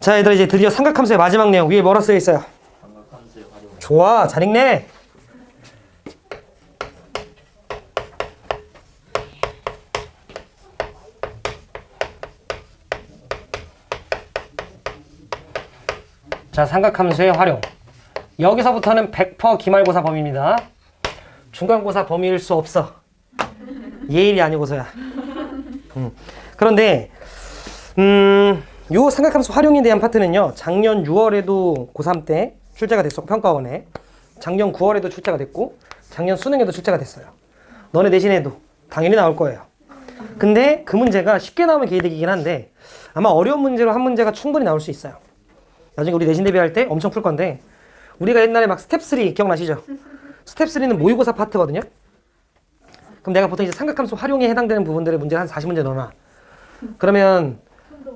자, 얘들아, 이제 드디어 삼각함수의 마지막 내용 위에 뭐라 쓰여 있어요? 삼각함수의 활용. 좋아, 잘 읽네. 자, 삼각함수의 활용. 여기서부터는 100% 기말고사 범위입니다. 중간고사 범위일 수 없어. 예일이 아니고서야. 그런데 요 삼각함수 활용에 대한 파트는요, 작년 6월에도 고3 때 출제가 됐었고, 평가원에 작년 9월에도 출제가 됐고, 작년 수능에도 출제가 됐어요. 너네 내신에도 당연히 나올 거예요. 근데 그 문제가 쉽게 나오면 개이득이긴 한데 아마 어려운 문제로 한 문제가 충분히 나올 수 있어요. 나중에 우리 내신 대비할 때 엄청 풀 건데, 우리가 옛날에 막 스텝 3 기억나시죠? 스텝 3는 모의고사 파트거든요. 그럼 내가 보통 이제 삼각함수 활용에 해당되는 부분들의 문제를 한 40문제 넣어놔. 그러면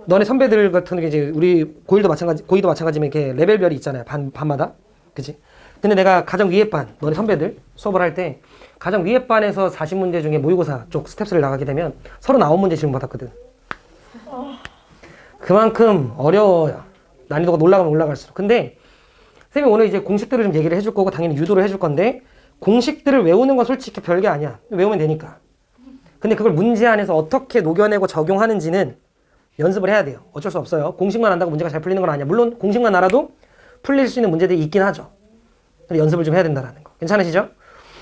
너네 선배들 같은 게 이제 우리 고이도 마찬가지면 이렇게 레벨별이 있잖아요. 반마다. 그치? 근데 내가 가장 위에 반, 너네 선배들 수업을 할 때 가장 위에 반에서 40문제 중에 모의고사 쪽 스텝스를 나가게 되면 39문제 질문 받았거든. 그만큼 어려워요. 난이도가 올라가면 올라갈수록. 근데 선생님이 오늘 이제 공식들을 좀 얘기를 해줄 거고 당연히 유도를 해줄 건데, 공식들을 외우는 건 솔직히 별게 아니야. 외우면 되니까. 근데 그걸 문제 안에서 어떻게 녹여내고 적용하는지는 연습을 해야 돼요. 어쩔 수 없어요. 공식만 안다고 문제가 잘 풀리는 건 아니야. 물론 공식만 알아도 풀릴 수 있는 문제들이 있긴 하죠. 근데 연습을 좀 해야 된다는 거. 괜찮으시죠?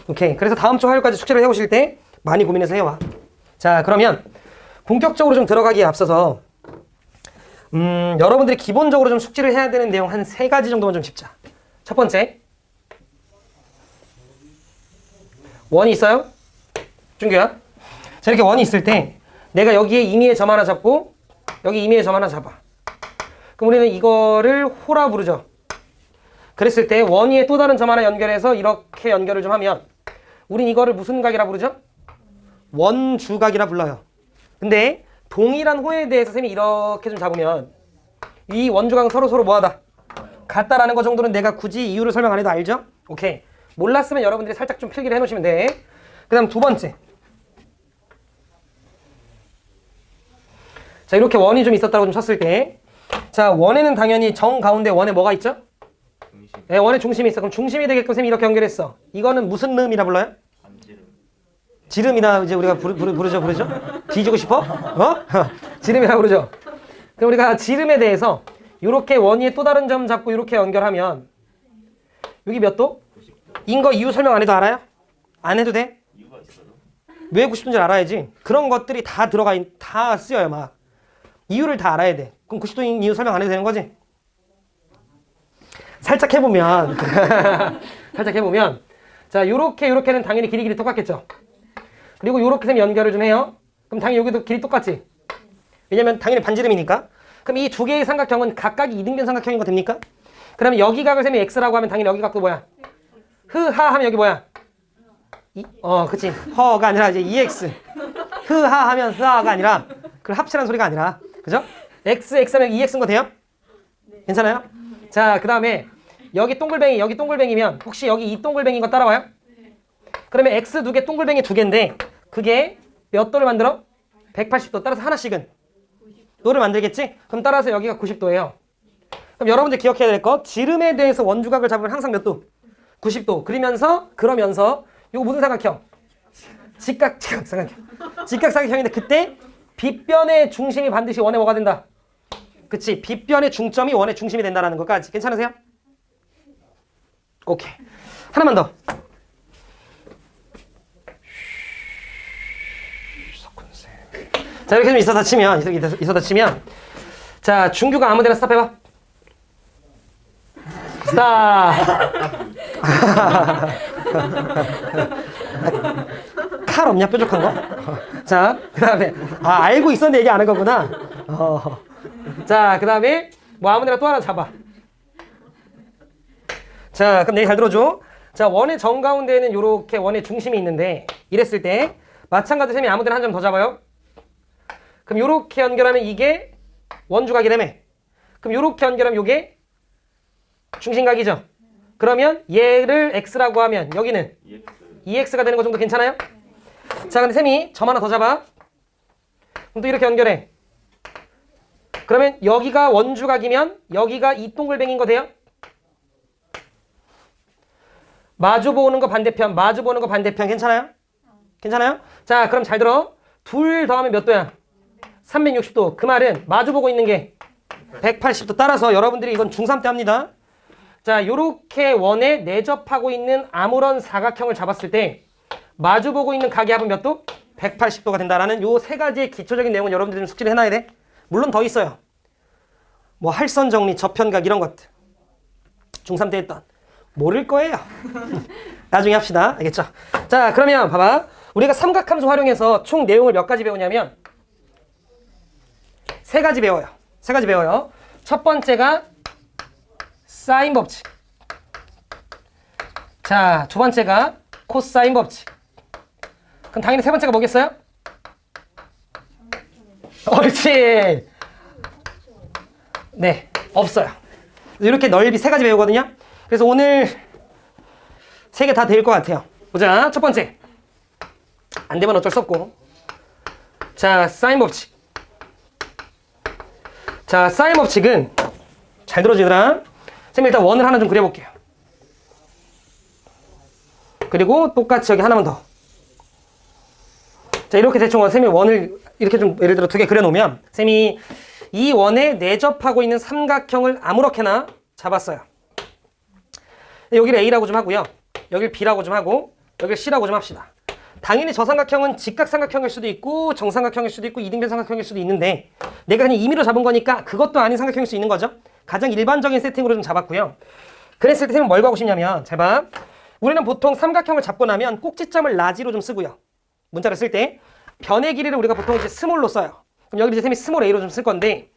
오케이. 그래서 다음 주 화요일까지 숙제를 해오실 때 많이 고민해서 해와. 자, 그러면 본격적으로 좀 들어가기에 앞서서 여러분들이 기본적으로 좀 숙지를 해야 되는 내용 한 3가지 정도만 좀 짚자. 첫 번째, 원이 있어요? 준규야? 자, 이렇게 원이 있을 때 내가 여기에 임의의 점 하나 잡고 여기 임의의 점 하나 잡아. 그럼 우리는 이거를 호라 부르죠. 그랬을 때 원 위에 또 다른 점 하나 연결해서 이렇게 연결을 좀 하면 우린 이거를 무슨 각이라 부르죠? 원주각이라 불러요. 근데 동일한 호에 대해서 쌤이 이렇게 좀 잡으면 이 원주각은 서로 뭐하다? 같다라는 거 정도는 내가 굳이 이유를 설명 안 해도 알죠? 오케이. 몰랐으면 여러분들이 살짝 좀 필기를 해놓으시면 돼. 그 다음 두 번째. 자, 이렇게 원이 좀 있었다고 좀 쳤을 때, 자, 원에는 당연히 정 가운데 원에 뭐가 있죠? 중심. 네, 원에 중심이 있어. 그럼 중심이 되게끔 쌤이 이렇게 연결했어. 이거는 무슨 름이라 불러요? 반지름. 지름이나 이제 우리가 부르죠? 뒤지고 싶어? 어? 지름이라고 부르죠? 그럼 우리가 지름에 대해서 이렇게 원 위에 또 다른 점 잡고 이렇게 연결하면 여기 몇 도? 90도. 인 거 이유 설명 안 해도 알아요? 안 해도 돼? 이유가 있어요. 왜 90도인지 알아야지. 그런 것들이 다 쓰여요, 막. 이유를 다 알아야 돼. 그럼 90도인 이유 설명 안 해도 되는 거지? 살짝 해보면 자, 요렇게는 당연히 길이 똑같겠죠? 그리고 요렇게 쌤 연결을 좀 해요. 그럼 당연히 여기도 길이 똑같지? 왜냐면 당연히 반지름이니까. 그럼 이 두 개의 삼각형은 각각이 이등변 삼각형인 거 됩니까? 그러면 여기 각을 쌤이 x라고 하면 당연히 여기 각도 뭐야? 흐하 하면 여기 뭐야? 그치. 허가 아니라 이제 2x. 흐하 하면 흐하가 아니라 그걸 합치라는 소리가 아니라, 그죠? x 하면 2x인 거 돼요? 괜찮아요? 자, 그 다음에 여기 동글뱅이면 혹시 여기 이 동글뱅이인 거 따라와요? 그러면 x 두 개, 동글뱅이 두 개인데 그게 몇 도를 만들어? 180도. 따라서 하나씩은 도를 만들겠지? 그럼 따라서 여기가 90도예요. 그럼 여러분들 기억해야 될 거, 지름에 대해서 원주각을 잡으면 항상 몇 도? 90도. 그러면서 이거 무슨 삼각형? 직각삼각형인데 그때 빗변의 중심이 반드시 원에 뭐가 된다? 그치. 빗변의 중점이 원의 중심이 된다는 것까지. 괜찮으세요? 오케이. 하나만 더. 자, 이렇게 좀 있어다 치면 자, 준규가 아무 데나 스탑 해봐. 스탑. 칼 없냐, 뾰족한 거? 자, 그 다음에 알고 있었는데 얘기 안 한 거구나. 자, 그 다음에 뭐 아무 데나 또 하나 잡아. 자, 그럼 얘기 잘 들어줘. 자, 원의 정가운데에는 요렇게 원의 중심이 있는데 이랬을 때 마찬가지로 쌤이 아무 데나 한 점 더 잡아요. 그럼 요렇게 연결하면 이게 원주각이라며. 그럼 요렇게 연결하면 요게 중심각이죠. 그러면 얘를 x라고 하면 여기는 2x가 되는 거 정도 괜찮아요? 자, 근데 쌤이 점 하나 더 잡아. 그럼 또 이렇게 연결해. 그러면 여기가 원주각이면 여기가 이 동글뱅인 거 돼요? 마주 보는 거 반대편, 마주 보는 거 반대편 괜찮아요? 괜찮아요? 자, 그럼 잘 들어. 둘 더하면 몇 도야? 360도. 그 말은 마주 보고 있는 게 180도. 따라서 여러분들이 이건 중3 때 합니다. 자, 요렇게 원에 내접하고 있는 아무런 사각형을 잡았을 때 마주 보고 있는 각의 합은 몇 도? 180도가 된다라는 요 세 가지의 기초적인 내용은 여러분들이 좀 숙지를 해놔야 돼. 물론 더 있어요. 뭐 할선 정리, 저편각 이런 것들. 중3 때 했던. 모를 거예요. 나중에 합시다. 알겠죠? 자, 그러면 봐봐. 우리가 삼각함수 활용해서 총 내용을 몇 가지 배우냐면 세 가지 배워요. 세 가지 배워요. 첫 번째가 사인 법칙. 자, 두 번째가 코사인 법칙. 그럼 당연히 세 번째가 뭐겠어요? 옳지. 네, 없어요. 이렇게 넓이 세 가지 배우거든요. 그래서 오늘 세 개 다 될 것 같아요. 보자. 첫 번째. 안 되면 어쩔 수 없고. 자, 사인 법칙. 자, 사인 법칙은 잘 들어주더라. 쌤 일단 원을 하나 좀 그려볼게요. 그리고 똑같이 여기 하나만 더. 자, 이렇게 대충 쌤이 원을 이렇게 좀 예를 들어 두 개 그려놓으면 쌤이 이 원에 내접하고 있는 삼각형을 아무렇게나 잡았어요. 여기를 A라고 좀 하고요. 여기를 B라고 좀 하고 여기를 C라고 좀 합시다. 당연히 저 삼각형은 직각삼각형일 수도 있고 정삼각형일 수도 있고 이등변 삼각형일 수도 있는데 내가 그냥 임의로 잡은 거니까 그것도 아닌 삼각형일 수 있는 거죠. 가장 일반적인 세팅으로 좀 잡았고요. 그랬을 때 쌤은 뭘 구하고 싶냐면 잘 봐. 우리는 보통 삼각형을 잡고 나면 꼭지점을 라지로 좀 쓰고요. 문자를 쓸 때 변의 길이를 우리가 보통 이제 스몰로 써요. 그럼 여기 이제 쌤이 스몰 A로 좀 쓸 건데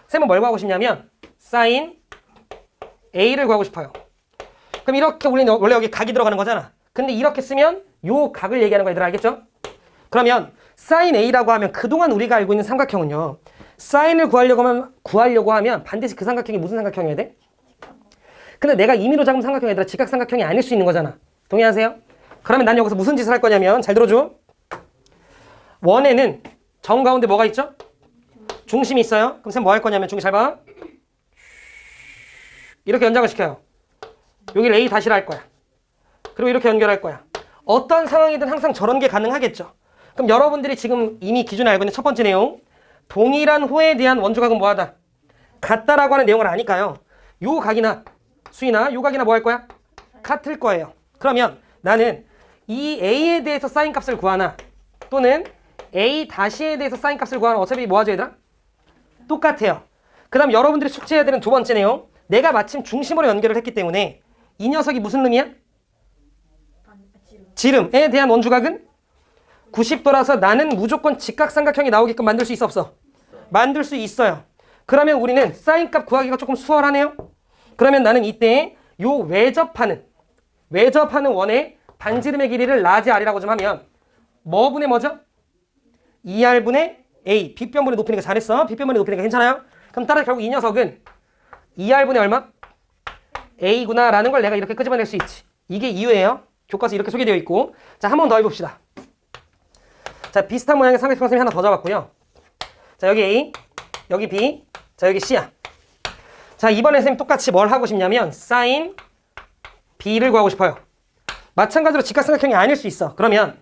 쌤은 뭘 구하고 싶냐면 사인 A를 구하고 싶어요. 그럼 이렇게 우리는 원래 여기 각이 들어가는 거잖아. 근데 이렇게 쓰면 요 각을 얘기하는 거 얘들아 알겠죠? 그러면 사인 A라고 하면 그동안 우리가 알고 있는 삼각형은요. 사인을 구하려고 하면 반드시 그 삼각형이 무슨 삼각형이어야 돼? 근데 내가 임의로 잡은 삼각형이 아니라 직각삼각형이 아닐 수 있는 거잖아. 동의하세요? 그러면 난 여기서 무슨 짓을 할 거냐면 잘 들어줘. 원에는 정 가운데 뭐가 있죠? 중심이 있어요. 그럼 쌤 뭐 할 거냐면 중심 잘 봐. 이렇게 연장을 시켜요. 여기를 A 다시라 할 거야. 그리고 이렇게 연결할 거야. 어떤 상황이든 항상 저런 게 가능하겠죠. 그럼 여러분들이 지금 이미 기존에 알고 있는 첫 번째 내용 동일한 호에 대한 원주각은 뭐하다? 같다라고 하는 내용을 아니까요. 요 각이나 수이나 요 각이나 뭐 할 거야? 같을 거예요. 그러면 나는 이 A에 대해서 사인 값을 구하나 또는 A 다시에 대해서 사인 값을 구하나 어차피 뭐 하죠 얘들아? 똑같아요. 그 다음 여러분들이 숙제해야 되는 두 번째 내용 내가 마침 중심으로 연결을 했기 때문에 이 녀석이 무슨 놈이야? 지름에 대한 원주각은 90도라서 나는 무조건 직각삼각형이 나오게끔 만들 수 있어 없어? 만들 수 있어요. 그러면 우리는 사인값 구하기가 조금 수월하네요. 그러면 나는 이때 요 외접하는 원의 반지름의 길이를 라지 R이라고 좀 하면 뭐 분의 뭐죠? 2R분의 A 빗변분의 높이니까 잘했어. 빗변분의 높이니까 괜찮아요? 그럼 따라서 결국 이 녀석은 2R분의 얼마? A구나 라는 걸 내가 이렇게 끄집어낼 수 있지. 이게 이유예요. 교과서 이렇게 소개되어 있고. 자, 한 번 더 해봅시다. 자, 비슷한 모양의 삼각형 쌤이 하나 더 잡았고요. 자, 여기 A, 여기 B, 자, 여기 C야. 자, 이번에 쌤 똑같이 뭘 하고 싶냐면 사인 B를 구하고 싶어요. 마찬가지로 직각삼각형이 아닐 수 있어. 그러면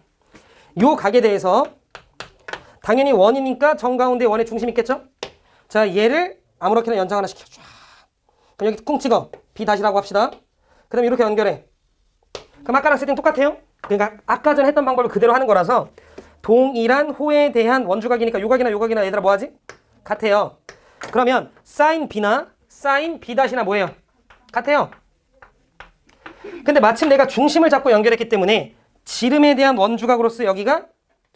요 각에 대해서 당연히 원이니까 정 가운데 원의 중심 있겠죠? 자, 얘를 아무렇게나 연장 하나 시켜. 그럼 여기 쿵 찍어. B 다시라고 합시다. 그 다음에 이렇게 연결해. 그럼 아까랑 세팅 똑같아요? 그러니까 아까 전에 했던 방법을 그대로 하는 거라서 동일한 호에 대한 원주각이니까 요각이나 요각이나 얘들아 뭐하지? 같아요. 그러면 사인 B나 사인 B 다시나 뭐예요? 같아요. 근데 마침 내가 중심을 잡고 연결했기 때문에 지름에 대한 원주각으로서 여기가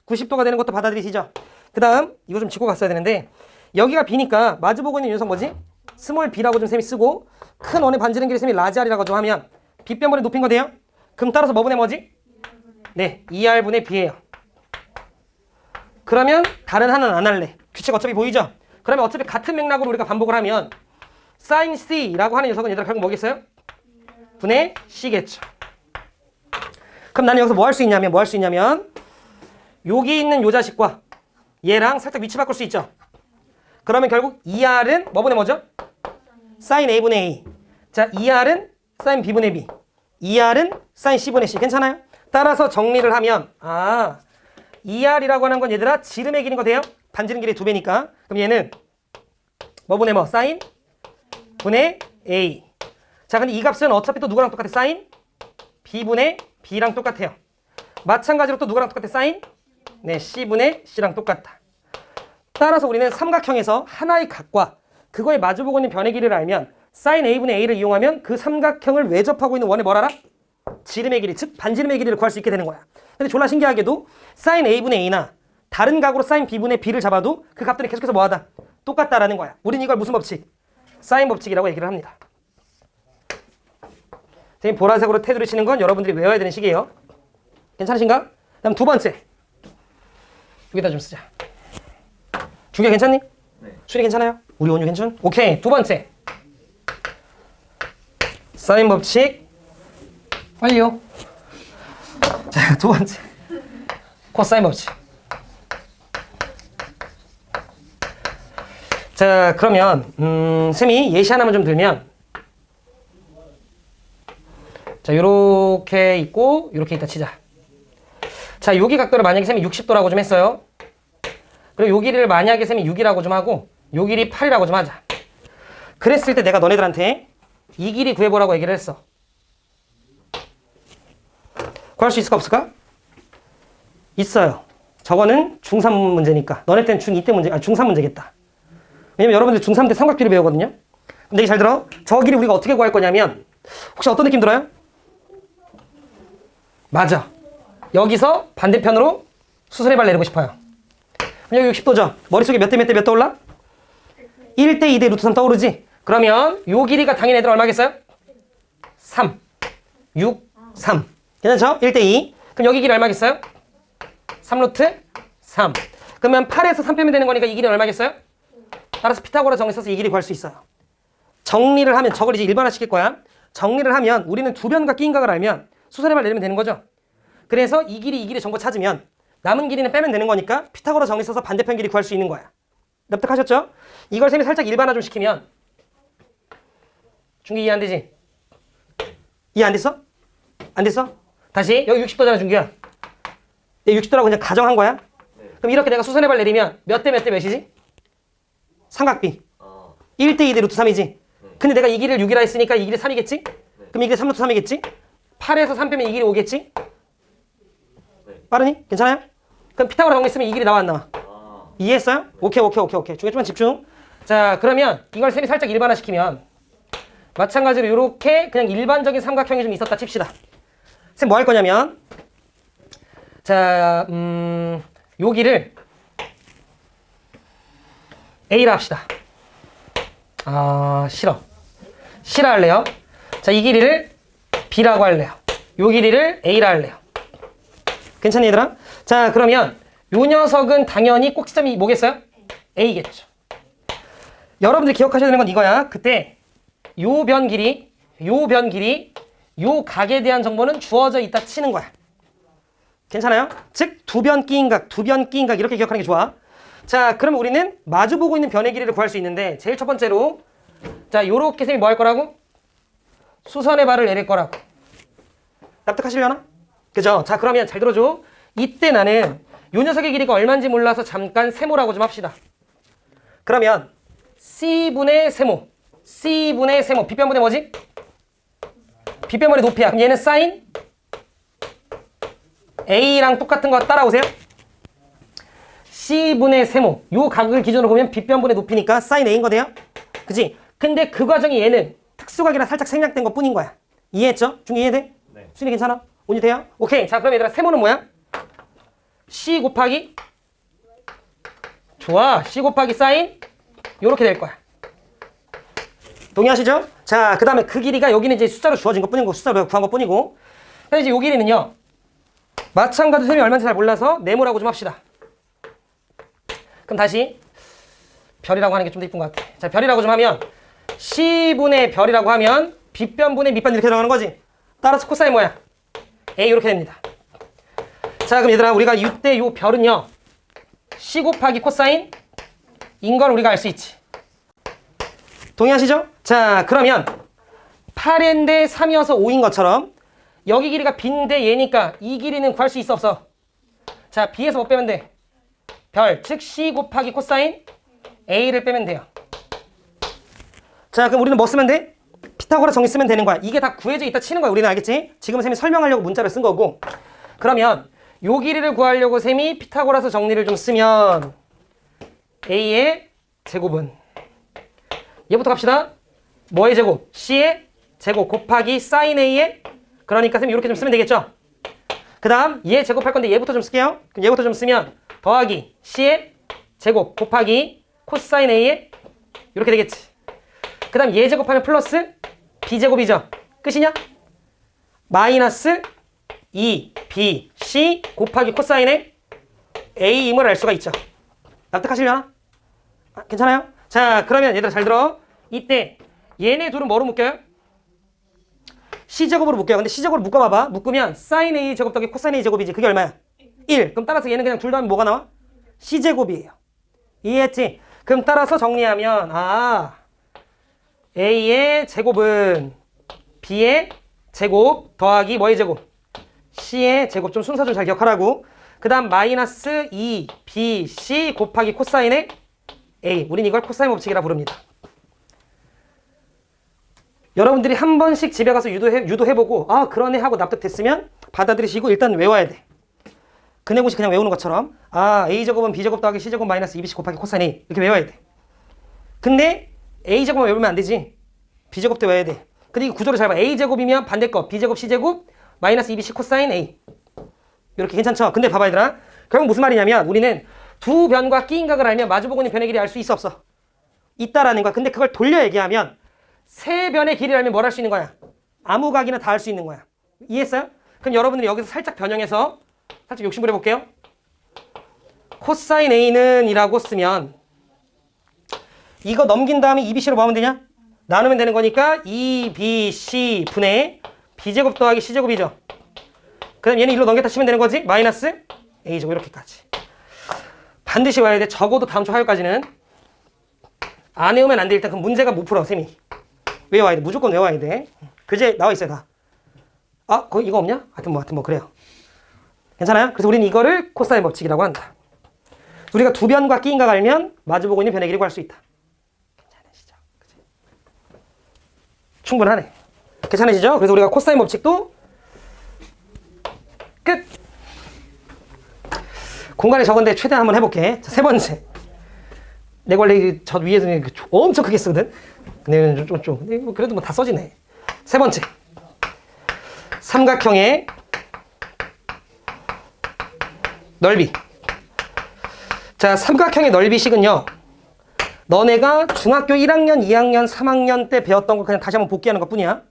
90도가 되는 것도 받아들이시죠? 그 다음 이거 좀 짚고 갔어야 되는데 여기가 B니까 마주보고 있는 녀석 뭐지? 스몰 B라고 좀 쌤이 쓰고 큰 원의 반지름 길이 쌤이 라지 R이라고 좀 하면 빗변분의 높인 거 돼요? 그럼 따라서 뭐 분의 뭐지? 네, 2R분의 B예요. 그러면 다른 하나는 안 할래. 규칙 어차피 보이죠? 그러면 어차피 같은 맥락으로 우리가 반복을 하면 sin C라고 하는 녀석은 얘들아 결국 뭐겠어요? 분의 C겠죠. 그럼 나는 여기서 뭐 할 수 있냐면 여기 있는 요 자식과 얘랑 살짝 위치 바꿀 수 있죠? 그러면 결국 2R은 뭐분의 뭐죠? 사인 A분의 A. 자, 2R은 사인 B분의 B. 2R은 사인 C분의 C. 괜찮아요? 따라서 정리를 하면 2R이라고 하는 건 얘들아 지름의 길인 거 돼요? 반지름 길이 2배니까. 그럼 얘는 뭐분의 뭐? 사인 분의 A. 자, 근데 이 값은 어차피 또 누구랑 똑같아? 사인 B분의 B랑 똑같아요. 마찬가지로 또 누구랑 똑같아? 사인 네, C분의 C랑 똑같다. 따라서 우리는 삼각형에서 하나의 각과 그거에 마주보고 있는 변의 길이를 알면 사인 A분의 A를 이용하면 그 삼각형을 외접하고 있는 원의 뭘 알아? 지름의 길이, 즉 반지름의 길이를 구할 수 있게 되는 거야. 근데 졸라 신기하게도 사인 A분의 A나 다른 각으로 사인 B분의 B를 잡아도 그 값들이 계속해서 뭐하다? 똑같다라는 거야. 우린 이걸 무슨 법칙? 사인 법칙이라고 얘기를 합니다. 선생님 보라색으로 테두리 치는 건 여러분들이 외워야 되는 식이에요. 괜찮으신가? 다음 두 번째. 여기다 좀 쓰자. 중계 괜찮니? 네. 수리 괜찮아요? 우리 원유 괜찮? 오케이. 두 번째. 사인 법칙 완료. 자, 두 번째. 코사인 법칙. 자, 그러면 쌤이 예시 하나만 좀 들면 자, 요렇게 있고 요렇게 있다 치자. 자, 여기 각도를 만약에 쌤이 60도라고 좀 했어요. 그리고 요 길이를 만약에 쌤이 6이라고 좀 하고 요 길이 8이라고 좀 하자. 그랬을 때 내가 너네들한테 이 길이 구해보라고 얘기를 했어. 구할 수 있을까 없을까? 있어요. 저거는 중3 문제니까. 너네 때는 중2 때 문제, 중3 문제겠다. 왜냐면 여러분들 중3 때 삼각비를 배우거든요. 근데 잘 들어. 저 길이 우리가 어떻게 구할 거냐면 혹시 어떤 느낌 들어요? 맞아. 여기서 반대편으로 수선의 발 내리고 싶어요. 여기 60도죠? 머릿속에 몇 대 몇 대 몇 떠올라? 1대 2대 루트 3 떠오르지? 그러면 요 길이가 당연히 애들 얼마겠어요? 3. 6, 3. 괜찮죠? 1대 2. 그럼 여기 길이 얼마겠어요? 3 루트 3. 그러면 8에서 3 빼면 되는 거니까 이 길이 얼마겠어요? 따라서 피타고라 정리 써서 이 길이 구할 수 있어요. 정리를 하면 저걸 이제 일반화 시킬 거야. 정리를 하면 우리는 두 변과 끼인각을 알면 수선의 발 내리면 되는 거죠. 그래서 이 길이 전부 찾으면 남은 길이는 빼면 되는 거니까 피타고라 정리 써서 반대편 길이 구할 수 있는 거야. 납득하셨죠? 이걸 쌤이 살짝 일반화 좀 시키면 준기 이해 안 되지? 이해 안 됐어? 안 됐어? 다시 여기 60도잖아 준기야. 60도라고 그냥 가정한 거야? 네. 그럼 이렇게 내가 수선의 발 내리면 몇 대 몇 대 몇이지? 삼각비 1대 2대 루트 3이지. 근데 내가 이 길을 6이라 했으니까 이 길이 3이겠지? 그럼 이 길이 3 루트 3이겠지? 8에서 3 빼면 이 길이 5겠지? 빠르니? 괜찮아요? 그럼 피타고라 정리 쓰면 이 길이 나와 안 나와? 이해했어요? 오케이. 중에 좀만 집중. 자, 그러면 이걸 쌤이 살짝 일반화 시키면 마찬가지로 이렇게 그냥 일반적인 삼각형이 좀 있었다 칩시다. 쌤 뭐 할 거냐면 자, 요 길을 A라 합시다. 싫어 할래요. 자, 이 길이를 B라고 할래요. 요 길이를 A라 할래요. 괜찮니 얘들아? 자, 그러면 요 녀석은 당연히 꼭지점이 뭐겠어요? A겠죠. 여러분들 기억하셔야 되는 건 이거야. 그때 요 변 길이 요 각에 대한 정보는 주어져 있다 치는 거야. 괜찮아요? 즉 두 변 끼인 각 이렇게 기억하는 게 좋아. 자, 그러면 우리는 마주보고 있는 변의 길이를 구할 수 있는데 제일 첫 번째로 자, 요렇게 쌤이 뭐 할 거라고? 수선의 발을 내릴 거라고. 납득하시려나? 그죠? 자, 그러면 잘 들어줘. 이때 나는 요 녀석의 길이가 얼마인지 몰라서 잠깐 세모라고 좀 합시다. 그러면 C분의 세모 빗변분의 뭐지? 빗변분의 높이야. 그럼 얘는 사인 A랑 똑같은 거 따라오세요. C분의 세모 요 각을 기준으로 보면 빗변분의 높이니까 사인 A인 거 돼요? 그치? 근데 그 과정이 얘는 특수각이라 살짝 생략된 것 뿐인 거야. 이해했죠? 중 이해돼? 네. 순위 괜찮아? 온유 돼요? 오케이. 자, 그럼 얘들아 세모는 뭐야? C 곱하기 좋아. C 곱하기 사인 요렇게 될 거야. 동의하시죠? 자, 그 다음에 그 길이가 여기는 이제 숫자로 주어진 것 뿐이고 숫자로 구한 것 뿐이고 그래서 이제 요 길이는요 마찬가지로 셈이 얼마인지 잘 몰라서 네모라고 좀 합시다. 그럼 다시 별이라고 하는 게 좀 더 이쁜 것 같아. 자, 별이라고 좀 하면 C분의 별이라고 하면 빗변분의 밑변 이렇게 들어가는 거지. 따라서 코사인 뭐야? A 이렇게 됩니다. 자, 그럼 얘들아 우리가 이때 요 별은요 C 곱하기 코사인 인 걸 우리가 알 수 있지. 동의하시죠? 자, 그러면 8인데 3이어서 5인 것처럼 여기 길이가 b인데 얘니까 이 길이는 구할 수 있어 없어? 자, b에서 뭐 빼면 돼? 별, 즉 c 곱하기 코사인 a를 빼면 돼요. 자, 그럼 우리는 뭐 쓰면 돼? 피타고라 정리 쓰면 되는 거야. 이게 다 구해져 있다 치는 거야. 우리는 알겠지? 지금 쌤이 설명하려고 문자를 쓴 거고. 그러면 요 길이를 구하려고 쌤이 피타고라스 정리를 좀 쓰면 a의 제곱은 얘부터 갑시다. 뭐의 제곱? c의 제곱 곱하기 사인 a의, 그러니까 쌤이 이렇게 좀 쓰면 되겠죠? 그 다음 얘 제곱할 건데 얘부터 좀 쓸게요. 그럼 얘부터 좀 쓰면 더하기 c의 제곱 곱하기 코사인 a의 이렇게 되겠지. 그 다음 얘 제곱하면 플러스 b제곱이죠. 끝이냐? 마이너스 2bc 곱하기 코사인의 a임을 알 수가 있죠. 납득하시려나? 아, 괜찮아요? 자, 그러면 얘들아 잘 들어. 이때 얘네 둘은 뭐로 묶여요? c제곱으로 묶여요. 근데 c제곱으로 묶어봐봐. 묶으면 sin a 제곱 더하기 코사인 a 제곱이지. 그게 얼마야? 1. 그럼 따라서 얘는 그냥 둘 더하면 뭐가 나와? c제곱이에요. 이해했지? 그럼 따라서 정리하면 a의 제곱은 b의 제곱 더하기 뭐의 제곱? c의 제곱. 좀 순서 좀 잘 기억하라고. 그 다음 마이너스 2bc 곱하기 코사인의 a. 우린 이걸 코사인 법칙이라 부릅니다. 여러분들이 한 번씩 집에 가서 유도해보고 그러네 하고 납득됐으면 받아들이시고 일단 외워야 돼. 근해공식 그냥 외우는 것처럼 a제곱은 b제곱 더하기 c제곱 마이너스 2bc 곱하기 코사인 a 이렇게 외워야 돼. 근데 a제곱만 외우면 안 되지. b제곱도 외워야 돼. 근데 이 구조를 잘 봐. a제곱이면 반대 거 b제곱 c제곱 마이너스 2bc 코사인 a 이렇게 괜찮죠? 근데 봐봐 얘들아. 결국 무슨 말이냐면 우리는 두 변과 끼인각을 알면 마주보고 있는 변의 길이 알 수 있어 없어? 있다라는 거야. 근데 그걸 돌려 얘기하면 세 변의 길이를 알면 뭘 할 수 있는 거야? 아무 각이나 다 할 수 있는 거야. 이해했어요? 그럼 여러분들이 여기서 살짝 변형해서 살짝 욕심부려 볼게요. 코사인 a는 이라고 쓰면 이거 넘긴 다음에 2bc로 뭐 하면 되냐? 나누면 되는 거니까 2bc 분의 b제곱 더하기 c제곱이죠. 그 다음 얘는 1로 넘겼다 치면 되는 거지? 마이너스 a제곱 이렇게까지. 반드시 와야 돼. 적어도 다음 주 화요일까지는. 안 외우면 안 돼. 일단 그 문제가 못 풀어 쌤이. 외워야 돼. 무조건 외워야 돼. 그제 나와 있어요 다. 거기 이거 없냐? 하여튼 뭐 그래요. 괜찮아요? 그래서 우리는 이거를 코사인 법칙이라고 한다. 우리가 두 변과 끼인각 알면 마주보고 있는 변의 길이 구할 수 있다. 괜찮으시죠? 그치? 충분하네. 괜찮으시죠? 그래서 우리가 코사인 법칙도 끝! 공간에 적은데 최대한 한번 해볼게. 자, 세 번째. 내가 원래 저 위에서 엄청 크게 쓰거든? 근데 좀 그래도 뭐 다 써지네. 세 번째. 삼각형의 넓이. 자, 삼각형의 넓이식은요. 너네가 중학교 1학년, 2학년, 3학년 때 배웠던 거 그냥 다시 한번 복귀하는 것 뿐이야.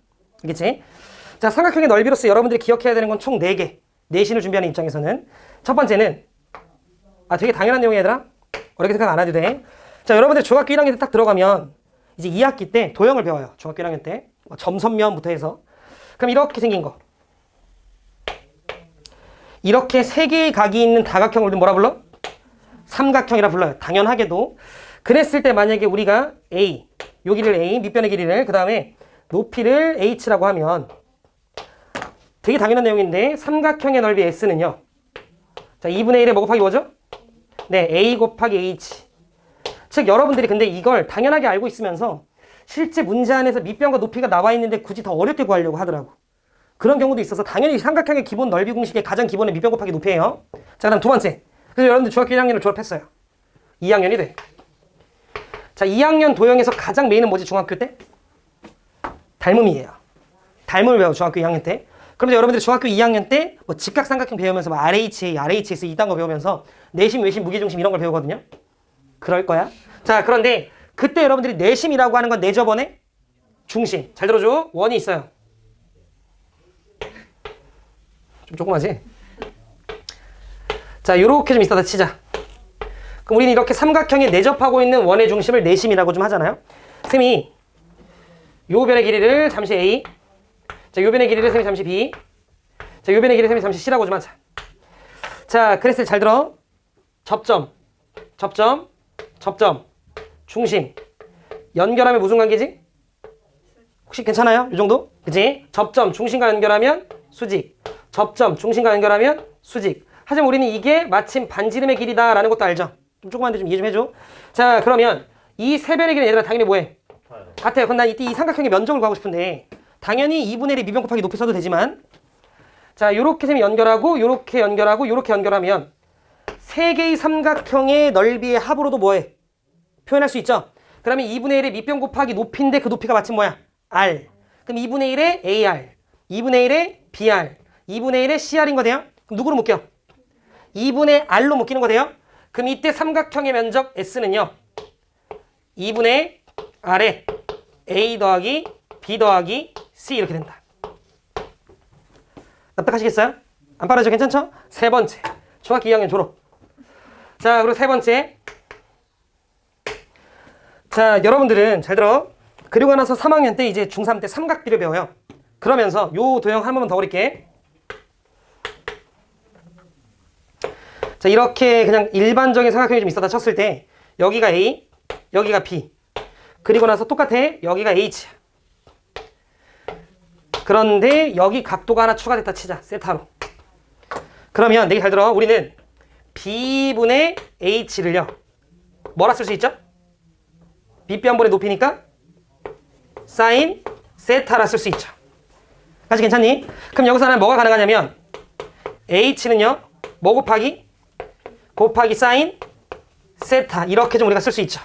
알겠지? 자, 삼각형의 넓이로서 여러분들이 기억해야 되는 건 총 4개. 내신을 준비하는 입장에서는. 첫 번째는 되게 당연한 내용이야 얘들아. 어렵게 생각 안 해도 돼. 자, 여러분들 중학교 1학년 때 딱 들어가면 이제 2학기 때 도형을 배워요. 중학교 1학년 때. 점선면부터 해서. 그럼 이렇게 생긴 거. 이렇게 3개의 각이 있는 다각형을 우리 뭐라 불러? 삼각형이라 불러요. 당연하게도. 그랬을 때 만약에 우리가 A, 요 길이를 A, 밑변의 길이를, 그 다음에 높이를 H라고 하면 되게 당연한 내용인데 삼각형의 넓이 S는요. 자, 2분의 1에 뭐 곱하기 뭐죠? 네, A 곱하기 H. 즉 여러분들이 근데 이걸 당연하게 알고 있으면서 실제 문제 안에서 밑변과 높이가 나와 있는데 굳이 더 어렵게 구하려고 하더라고. 그런 경우도 있어서 당연히 삼각형의 기본 넓이 공식의 가장 기본은 밑변 곱하기 높이예요. 자, 그다음 두 번째. 그래서 여러분들 중학교 1학년을 졸업했어요. 2학년이 돼. 자, 2학년 도형에서 가장 메인은 뭐지 중학교 때? 닮음이에요. 닮음을 배워 중학교 2학년 때. 그럼 여러분들이 중학교 2학년 때 뭐 직각삼각형 배우면서 뭐 RHA, RHS 이딴 거 배우면서 내심, 외심, 무게중심 이런 걸 배우거든요. 그럴 거야. 자, 그런데 그때 여러분들이 내심이라고 하는 건 내저번에 중심. 잘 들어줘. 원이 있어요. 좀 조그마지? 자, 요렇게 좀 있다가 치자. 그럼 우리는 이렇게 삼각형에 내접하고 있는 원의 중심을 내심이라고 좀 하잖아요. 쌤이 요 변의 길이를 잠시 A, 자, 요 변의 길이를 쌤이 잠시 B, 자, 요 변의 길이를 쌤이 잠시 C라고 좀 하자. 자, 그랬을 때 잘 들어. 접점, 접점, 접점. 중심. 연결하면 무슨 관계지? 혹시 괜찮아요? 이 정도? 그치? 접점, 중심과 연결하면 수직. 접점, 중심과 연결하면 수직. 하지만 우리는 이게 마침 반지름의 길이다라는 것도 알죠? 좀 조그만데 좀 이해 좀 해줘. 자, 그러면 이 세 변의 길이는 얘들아 당연히 뭐해? 같아요. 같아요. 그럼 난 이때 이 삼각형의 면적을 구하고 싶은데 당연히 2분의 1이 미변 곱하기 높이 써도 되지만 자, 요렇게 셈이 연결하고 요렇게 연결하고 요렇게 연결하면 세 개의 삼각형의 넓이의 합으로도 뭐해? 표현할 수 있죠? 그러면 2분의 1의 밑변 곱하기 높이인데 그 높이가 마침 뭐야? R. 그럼 2분의 1의 AR, 2분의 1의 BR, 2분의 1의 CR인 거 돼요? 그럼 누구로 묶여? 2분의 R로 묶이는 거 돼요? 그럼 이때 삼각형의 면적 S는요. 2분의 R에 A 더하기 B 더하기 C 이렇게 된다. 납득하시겠어요? 안 빠르죠? 괜찮죠? 세 번째. 중학교 2학년 졸업. 자, 그리고 세 번째. 자, 여러분들은 잘 들어. 그리고 나서 3학년 때 이제 중3 때 삼각비를 배워요. 그러면서 요 도형 한 번만 더 그릴게. 자, 이렇게 그냥 일반적인 삼각형이 좀 있었다 쳤을 때 여기가 A, 여기가 B. 그리고 나서 똑같아. 여기가 H. 그런데 여기 각도가 하나 추가됐다 치자. 세타로. 그러면 내기 잘 들어. 우리는 B분의 H를요. 뭐라 쓸 수 있죠? 밑변분의 높이니까 사인 세타라 쓸 수 있죠. 같이 괜찮니? 그럼 여기서 하나 뭐가 가능하냐면 H는요. 뭐 곱하기 사인 세타 이렇게 좀 우리가 쓸 수 있죠.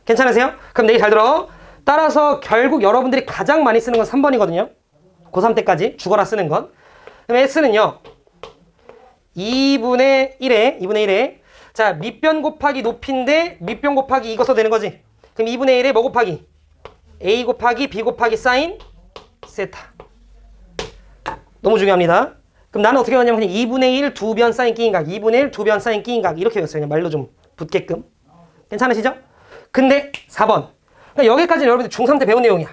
괜찮으세요? 그럼 내기 잘 들어. 따라서 결국 여러분들이 가장 많이 쓰는 건 3번이거든요. 고3 때까지 죽어라 쓰는 건. 그럼 S는요. 2분의 1에 자 밑변 곱하기 높이인데 밑변 곱하기 이거 써도 되는 거지. 그럼 2분의 1에 뭐 곱하기? A 곱하기 B 곱하기 사인 세타. 너무 중요합니다. 그럼 나는 어떻게 하냐면 그냥 2분의 1 두 변 사인 끼인각 2분의 1 두 변 사인 끼인각 이렇게 외웠어요. 그냥 말로 좀 붙게끔. 괜찮으시죠? 근데 4번. 그러니까 여기까지는 여러분들 중3 때 배운 내용이야.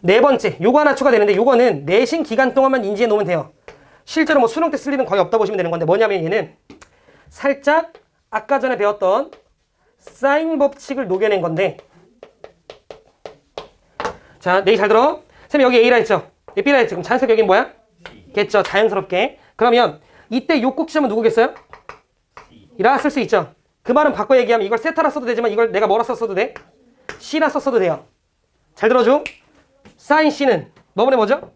네 번째. 요거 하나 추가되는데 요거는 내신 기간 동안만 인지해 놓으면 돼요. 실제로 뭐 수능 때 쓸 일은 거의 없다 보시면 되는 건데 뭐냐면 얘는 살짝 아까 전에 배웠던 사인 법칙을 녹여낸 건데 자, 내기 잘 들어. 선생님 여기 A라 했죠? 여기 B라 했죠? 그럼 자연스럽게 여긴 뭐야? 겠죠? 자연스럽게. 그러면 이때 요 꼭지점은 누구겠어요? 이라 쓸 수 있죠? 그 말은 바꿔 얘기하면 이걸 세타라 써도 되지만 이걸 내가 뭐라 썼어도 돼? C라 썼어도 돼요. 잘 들어줘. 사인 C는 너번에 뭐죠?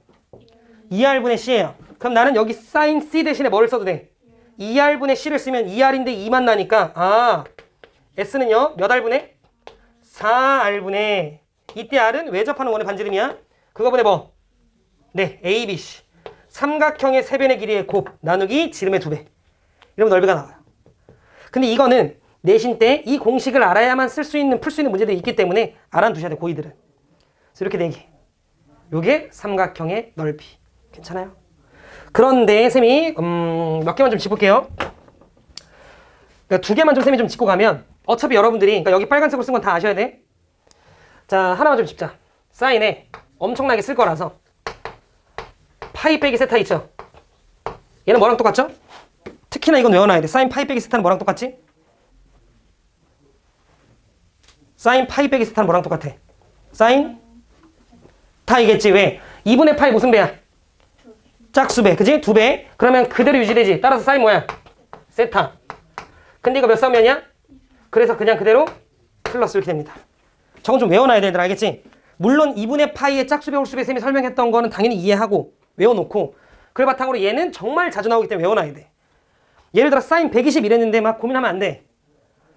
2R분의 C예요. 그럼 나는 여기 사인 C 대신에 뭐를 써도 돼? 2R분의 C를 쓰면 2R인데 2만 나니까 S는요 몇 R분의? 4R분의 이때 R은 왜 접하는 원의 반지름이야? 그거분의 뭐? 네, A, B, C 삼각형의 세 변의 길이의 곱 나누기 지름의 2배 이러면 넓이가 나와요. 근데 이거는 내신 때 이 공식을 알아야만 풀 수 있는 문제들이 있기 때문에 알아두셔야 돼 고2들은. 그래서 이렇게 4개 요게 삼각형의 넓이 괜찮아요? 그런데 쌤이 몇 개만 좀 짚을게요. 그러니까 2개만 좀 쌤이 좀 짚고 가면 어차피 여러분들이 그러니까 여기 빨간색으로 쓴 건 다 아셔야 돼. 자, 하나만 좀 짚자. 사인에 엄청나게 쓸 거라서 파이 빼기 세타 있죠? 얘는 뭐랑 똑같죠? 특히나 이건 외워놔야 돼. 사인 파이 빼기 세타는 뭐랑 똑같지? 사인 파이 빼기 세타는 뭐랑 똑같아? 사인 타이겠지. 왜? 2분의 파이 무슨 배야? 짝수배. 그지? 2배. 그러면 그대로 유지되지. 따라서 사인 뭐야? 세타. 근데 이거 몇 사면이야? 그래서 그냥 그대로 플러스 이렇게 됩니다. 저건 좀 외워놔야 돼. 얘들 알겠지? 물론 2분의 파이의 짝수배 홀수배 쌤이 설명했던 거는 당연히 이해하고 외워놓고 그걸 바탕으로 얘는 정말 자주 나오기 때문에 외워놔야 돼. 예를 들어 사인 120 이랬는데 막 고민하면 안 돼.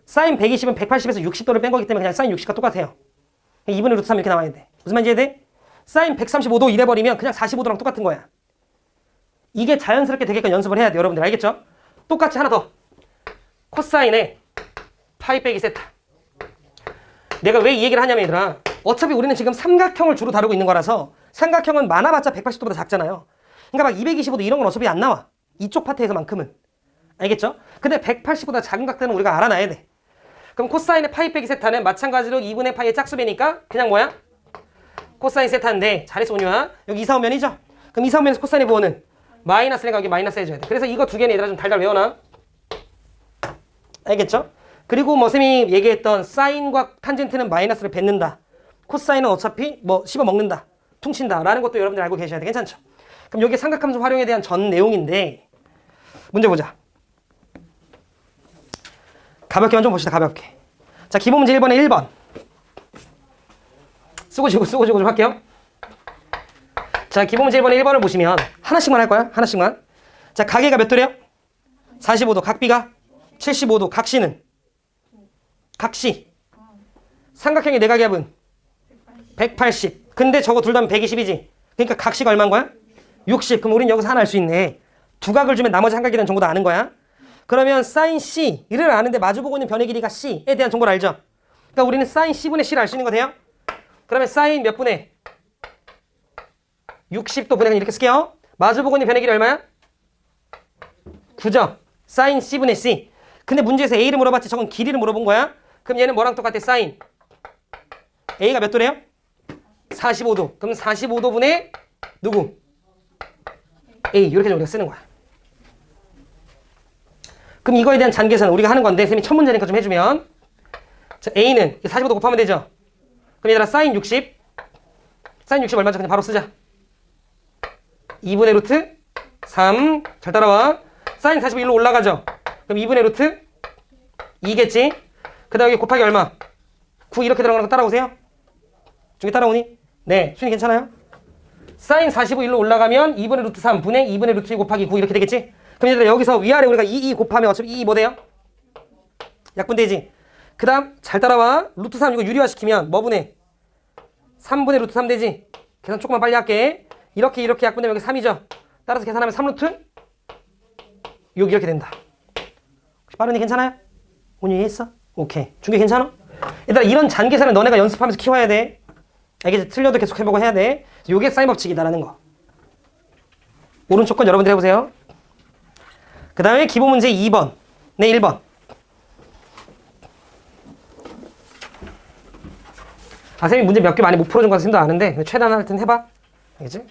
사인 120은 180에서 60도를 뺀 거기 때문에 그냥 사인 60과 똑같아요. 2분의 루트 3 이렇게 나와야 돼. 무슨 말인지 이해돼? 사인 135도 이래버리면 그냥 45도랑 똑같은 거야. 이게 자연스럽게 되게끔 연습을 해야 돼. 여러분들 알겠죠? 똑같이 하나 더. 코사인에 파이 빼기 세타. 내가 왜 이 얘기를 하냐면 얘들아 어차피 우리는 지금 삼각형을 주로 다루고 있는 거라서 삼각형은 많아봤자 180도보다 작잖아요. 그러니까 막 225도 이런 건 어차피 안 나와. 이쪽 파트에서만큼은. 알겠죠? 근데 180보다 작은 각도는 우리가 알아놔야 돼. 그럼 코사인의 파이 빼기 세타는 마찬가지로 2분의 파이의 짝수배니까 그냥 뭐야? 코사인 세타인데 잘했어 온유야. 여기 이사오면이죠? 그럼 이사오면에서 코사인의 부호는 마이너스니까 여기 마이너스 해줘야 돼. 그래서 이거 2개는 얘들아 좀 달달 외워놔. 알겠죠? 그리고 뭐 쌤이 얘기했던 사인과 탄젠트는 마이너스를 뱉는다. 코사인은 어차피 뭐 씹어 먹는다. 퉁친다. 라는 것도 여러분들 알고 계셔야 돼. 괜찮죠? 그럼 여기 삼각함수 활용에 대한 전 내용인데 문제 보자. 가볍게만 좀 봅시다. 가볍게. 자, 기본 문제 1번에 1번. 쓰고 지고 좀 할게요. 자, 기본 문제 1번에 1번을 보시면 하나씩만 할 거야. 하나씩만. 자, 가계가 몇 도래요? 45도. 각비가 75도. 각시는? 각시. 삼각형의 내각압은 180. 근데 저거 둘 다 120이지. 그러니까 각시가 얼마인 거야? 60. 그럼 우린 여기서 하나 알 수 있네. 두 각을 주면 나머지 한 각이라는 정보도 아는 거야. 그러면 사인 C를 아는데 마주보고 있는 변의 길이가 C에 대한 정보를 알죠? 그러니까 우리는 사인 C분의 C를 알 수 있는 거 돼요? 그러면 사인 몇 분의 60도 분의 이렇게 쓸게요. 마주보고 있는 변의 길이 얼마야? 9죠. 사인 C분의 C. 근데 문제에서 A를 물어봤지 저건 길이를 물어본 거야. 그럼 얘는 뭐랑 똑같아? 사인 A가 몇 도래요? 45도. 그럼 45도 분의 누구? A. 이렇게 우리가 쓰는 거야. 그럼 이거에 대한 잔계산 우리가 하는 건데 쌤이 첫 문제니까 좀 해주면 자, A는 45도 곱하면 되죠. 그럼 얘들아 사인 60 얼마죠? 그냥 바로 쓰자. 2분의 루트 3 잘 따라와. 사인 41로 올라가죠. 그럼 2분의 루트 2겠지. 그 다음에 곱하기 얼마? 9 이렇게 들어가는 거 따라오세요. 중에 따라오니? 네. 순위 괜찮아요? 사인 45일로 올라가면 2분의 루트 3 분의 2분의 루트 2 곱하기 9 이렇게 되겠지? 그럼 얘들아 여기서 위아래 우리가 2 곱하면 어차피 2 뭐 돼요? 약분되지? 그 다음 잘 따라와. 루트 3 이거 유리화시키면 뭐 분의? 3분의 루트 3 되지? 계산 조금만 빨리 할게. 이렇게 약분되면 여기 3이죠? 따라서 계산하면 3루트? 여기 이렇게 된다. 혹시 빠르니 괜찮아요? 오늘 이해했어? 오케이. 중계 괜찮아? 얘들아 이런 잔계산을 너네가 연습하면서 키워야 돼. 알겠지? 틀려도 계속 해보고 해야 돼. 요게 사인 법칙이다라는 거. 오른쪽 건 여러분들 해보세요. 그 다음에 기본 문제 2번. 네, 1번. 쌤이 문제 몇 개 많이 못 풀어준 거 같은데 아는데 최대한 할 땐 해봐. 알겠지?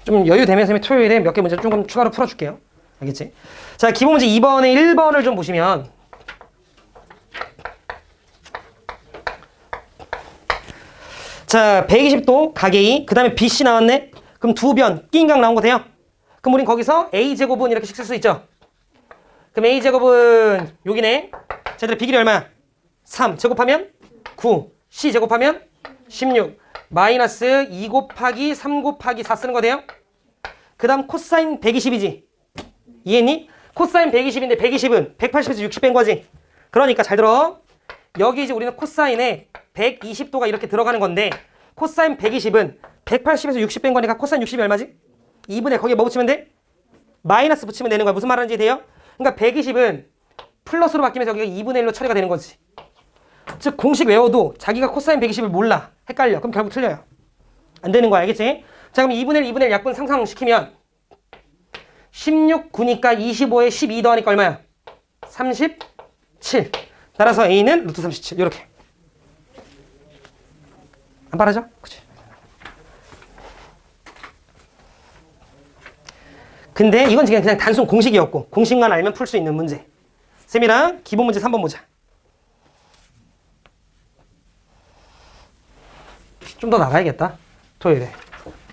좀 여유 되면 쌤이 토요일에 몇 개 문제 조금 추가로 풀어줄게요. 알겠지? 자, 기본 문제 2번에 1번을 좀 보시면 자, 120도 가게이 그 다음에 BC 나왔네. 그럼 두 변 끼인각 나온 거 돼요? 그럼 우린 거기서 A제곱은 이렇게 쓸 수 있죠? 그럼 A제곱은 여기네. 자, 얘들아 B길이 얼마야? 3 제곱하면 9 C 제곱하면 16 마이너스 2 곱하기 3 곱하기 4 쓰는 거 돼요? 그 다음 코사인 120이지? 이해했니? 코사인 120인데 120은 180에서 60 뺀 거지? 그러니까 잘 들어. 여기 이제 우리는 코사인에 120도가 이렇게 들어가는 건데 코사인 120은 180에서 60 뺀 거니까 코사인 60이 얼마지? 2분의 거기에 뭐 붙이면 돼? 마이너스 붙이면 되는 거야. 무슨 말하는지 돼요? 그러니까 120은 플러스로 바뀌면서 여기가 2분의 1로 처리가 되는 거지. 즉 공식 외워도 자기가 코사인 120을 몰라. 헷갈려. 그럼 결국 틀려요. 안 되는 거야. 알겠지? 자, 그럼 2분의 1, 2분의 1 약분 상상시키면 16, 9니까 25에 12 더하니까 얼마야? 37. 따라서 A는 루트 37. 이렇게. 안 빠르죠? 그치? 근데 이건 지금 그냥 단순 공식이었고 공식만 알면 풀 수 있는 문제. 쌤이랑 기본 문제 3번 보자. 좀 더 나가야겠다. 토요일에.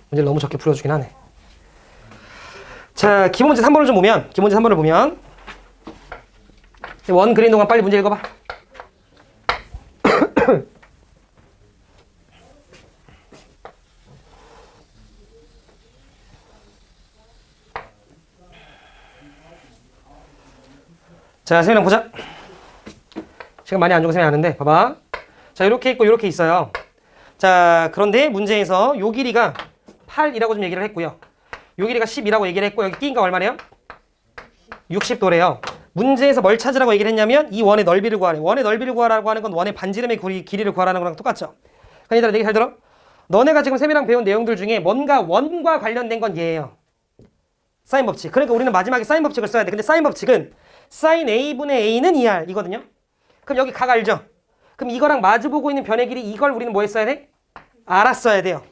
문제를 너무 적게 풀어주긴 하네. 자, 기본 문제 3번을 좀 보면 기본 문제 3번을 보면 원 그린 동안 빨리 문제 읽어봐. 자, 쌤이랑 보자. 시간 많이 안 주고 쌤이 아는데 봐봐. 자, 이렇게 있고 이렇게 있어요. 자, 그런데 문제에서 요 길이가 8이라고 좀 얘기를 했고요. 요 길이가 10이라고 얘기를 했고 여기 끼인가 얼마래요? 60도래요. 문제에서 뭘 찾으라고 얘기를 했냐면 이 원의 넓이를 구하래. 원의 넓이를 구하라고 하는 건 원의 반지름의 길이를 구하라는 거랑 똑같죠. 그러니까 얘들아 되게 잘 들어. 너네가 지금 쌤이랑 배운 내용들 중에 뭔가 원과 관련된 건 얘예요. 사인 법칙. 그러니까 우리는 마지막에 사인 법칙을 써야 돼. 근데 사인 법칙은 사인 A분의 A는 2R 이거든요. 그럼 여기 각 알죠? 그럼 이거랑 마주보고 있는 변의 길이 이걸 우리는 뭐 했어야 돼? 알았어야 돼요.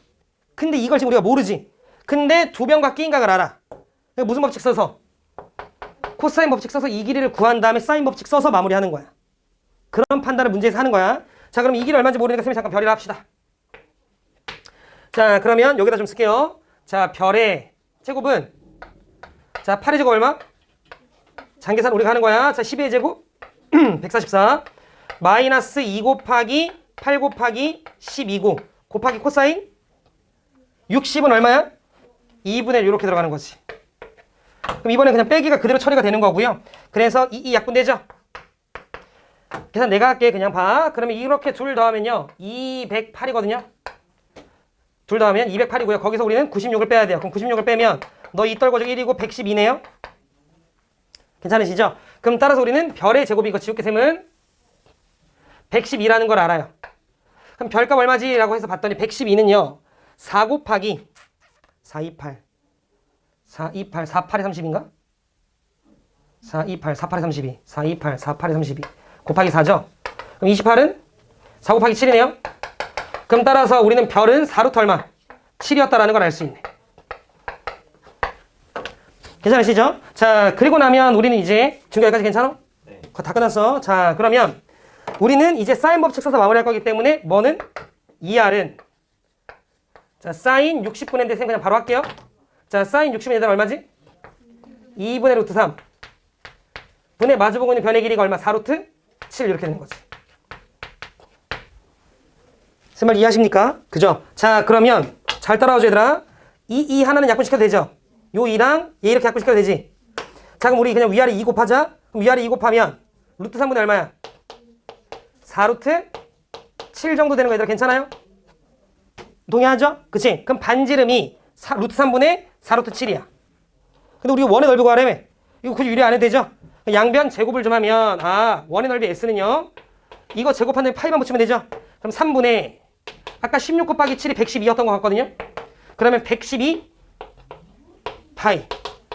근데 이걸 지금 우리가 모르지. 근데 두 변과 끼인각을 알아. 무슨 법칙 써서? 코사인 법칙 써서 이 길이를 구한 다음에 사인 법칙 써서 마무리하는 거야. 그런 판단을 문제에서 하는 거야. 자, 그럼 이 길이 얼마인지 모르니까 선생님이 잠깐 별이라 합시다. 자, 그러면 여기다 좀 쓸게요. 자, 별의 제곱은 자, 8의 제곱 얼마? 장계산 우리가 하는 거야. 자, 12의 제곱 144 마이너스 2 곱하기 8 곱하기 12고 곱하기 코사인 60은 얼마야? 2분의 1 이렇게 들어가는 거지. 그럼 이번에 그냥 빼기가 그대로 처리가 되는 거고요. 그래서 이 약분되죠? 계산 내가 할게. 그냥 봐. 그러면 이렇게 둘 더하면요 208이거든요. 둘 더하면 208이고요. 거기서 우리는 96을 빼야 돼요. 그럼 96을 빼면 너 이 떨궈져 1이고 112네요. 괜찮으시죠? 그럼 따라서 우리는 별의 제곱이 이거 지울게 셈은 112라는 걸 알아요. 그럼 별값 얼마지? 라고 해서 봤더니 112는요 4 곱하기 428 428 48에 30인가? 428 48에 32 428 48에 32 곱하기 4죠? 그럼 28은 4 곱하기 7이네요. 그럼 따라서 우리는 별은 4루트 얼마? 7이었다라는 걸 알 수 있네. 괜찮으시죠? 자, 그리고 나면 우리는 이제 지금 여기까지 괜찮아? 네. 그거 다 끝났어. 자, 그러면 우리는 이제 사인 법칙 써서 마무리할 거기 때문에 뭐는? 2R은 자, 사인 60분의 인데 그냥 바로 할게요. 자, 사인 60분의 얘들 얼마지? 2분의 루트 3 분의 마주보고 있는 변의 길이가 얼마? 4루트 7 이렇게 되는 거지. 제 말 이해하십니까? 그죠? 자, 그러면 잘 따라와줘 얘들아. 이 하나는 약분시켜도 되죠? 요 2랑 얘 이렇게 약분시켜도 되지? 자, 그럼 우리 그냥 위아래 2 곱하자. 그럼 위아래 2 곱하면 루트 3분의 얼마야? 4루트 7 정도 되는 거 얘들아 괜찮아요? 동의하죠? 그치? 그럼 반지름이 루트 3분의 4루트 7이야. 근데 우리 원의 넓이 구하려면 이거 굳이 유리 안 해도 되죠? 양변 제곱을 좀 하면 원의 넓이 S는요 이거 제곱한 다음에 파이만 붙이면 되죠? 그럼 3분의 아까 16 곱하기 7이 112였던 것 같거든요? 그러면 112 파이.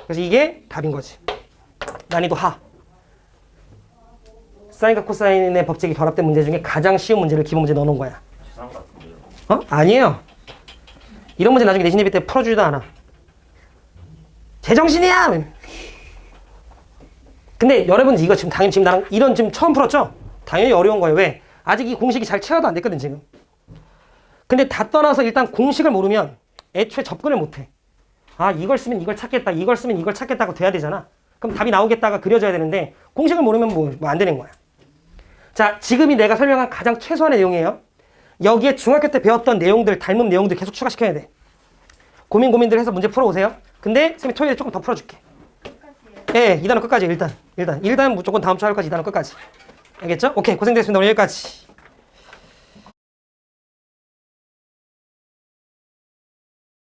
그래서 이게 답인 거지. 난이도 하. 사인과 코사인의 법칙이 결합된 문제 중에 가장 쉬운 문제를 기본 문제 넣어놓은 거야. 지상 같은데요. 아니에요. 이런 문제 나중에 내신 예비 때 풀어주지도 않아. 제정신이야! 근데 여러분 이거 지금 당연히 지금 나랑 이런 지금 처음 풀었죠? 당연히 어려운 거예요. 왜? 아직 이 공식이 잘 체화도 안 됐거든 지금. 근데 다 떠나서 일단 공식을 모르면 애초에 접근을 못해. 이걸 쓰면 이걸 찾겠다. 이걸 쓰면 이걸 찾겠다고 돼야 되잖아. 그럼 답이 나오겠다가 그려져야 되는데 공식을 모르면 뭐 안 되는 거야. 자, 지금이 내가 설명한 가장 최소한의 내용이에요. 여기에 중학교 때 배웠던 내용들, 닮은 내용들 계속 추가시켜야 돼. 고민들 해서 문제 풀어오세요. 근데 선생님이 토요일에 조금 더 풀어줄게. 예, 2단원 끝까지 일단 무조건 다음 주 할 거지. 2단원 끝까지. 알겠죠? 오케이, 고생되셨습니다. 오늘 여기까지.